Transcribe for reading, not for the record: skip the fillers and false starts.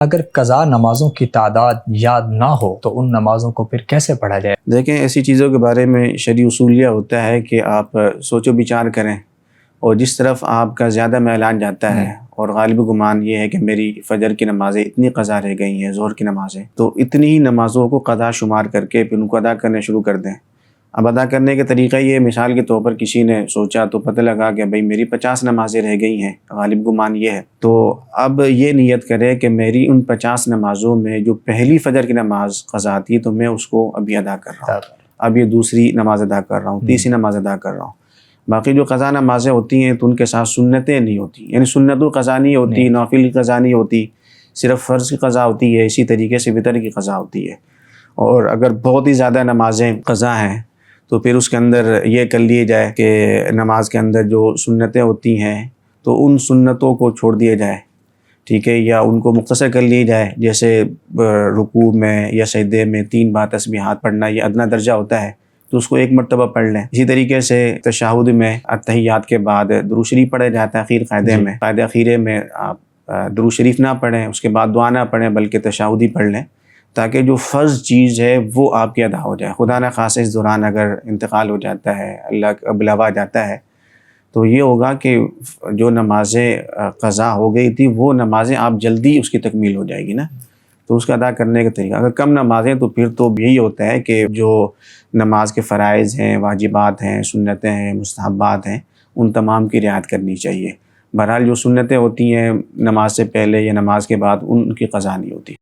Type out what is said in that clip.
اگر قضا نمازوں کی تعداد یاد نہ ہو تو ان نمازوں کو پھر کیسے پڑھا جائے؟ دیکھیں، ایسی چیزوں کے بارے میں شرعی اصول یہ ہوتا ہے کہ آپ سوچ و بچار کریں، اور جس طرف آپ کا زیادہ میلان جاتا ہے اور غالب گمان یہ ہے کہ میری فجر کی نمازیں اتنی قضا رہ گئی ہیں، ظہر کی نمازیں، تو اتنی ہی نمازوں کو قضا شمار کر کے پھر ان کو ادا کرنے شروع کر دیں۔ اب ادا کرنے کا طریقہ یہ، مثال کے طور پر کسی نے سوچا تو پتہ لگا کہ بھئی میری 50 نمازیں رہ گئی ہیں، غالب گمان یہ ہے، تو اب یہ نیت کرے کہ میری ان 50 نمازوں میں جو پہلی فجر کی نماز قضا تھی تو میں اس کو ابھی ادا کر رہا ہوں، اب یہ دوسری نماز ادا کر رہا ہوں، تیسری نماز ادا کر رہا ہوں۔ باقی جو قضا نمازیں ہوتی ہیں تو ان کے ساتھ سنتیں نہیں ہوتی، یعنی سنت قضا نہیں ہوتی، نافل کی قضا نہیں ہوتی، صرف فرض کی قضا ہوتی ہے، اسی طریقے سے وتر کی قضا ہوتی ہے۔ اور اگر بہت ہی زیادہ نمازیں قضا ہیں تو پھر اس کے اندر یہ کر لیے جائے کہ نماز کے اندر جو سنتیں ہوتی ہیں تو ان سنتوں کو چھوڑ دیا جائے، ٹھیک ہے، یا ان کو مختصر کر لی جائے، جیسے رکوع میں یا سجدے میں 3 بار تسبیحات پڑھنا یہ ادنیٰ درجہ ہوتا ہے تو اس کو 1 مرتبہ پڑھ لیں۔ اسی طریقے سے تشہد میں اتحیات کے بعد درود شریف پڑھا جاتا ہے اخیر قاعدے میں، قاعدہ اخیرے میں آپ درود شریف نہ پڑھیں، اس کے بعد دعا نہ پڑھیں بلکہ تشہد ہی پڑھ لیں، تاکہ جو فرض چیز ہے وہ آپ کی ادا ہو جائے۔ خدا نہ خواستہ اس دوران اگر انتقال ہو جاتا ہے، اللہ کا بلاوا آ جاتا ہے، تو یہ ہوگا کہ جو نمازیں قضا ہو گئی تھی وہ نمازیں آپ جلدی اس کی تکمیل ہو جائے گی نا، تو اس کا ادا کرنے کا طریقہ، اگر کم نمازیں تو پھر تو یہی ہوتا ہے کہ جو نماز کے فرائض ہیں، واجبات ہیں، سنتیں ہیں، مستحبات ہیں، ان تمام کی رعایت کرنی چاہیے۔ بہرحال جو سنتیں ہوتی ہیں نماز سے پہلے یا نماز کے بعد ان کی قضا نہیں ہوتی۔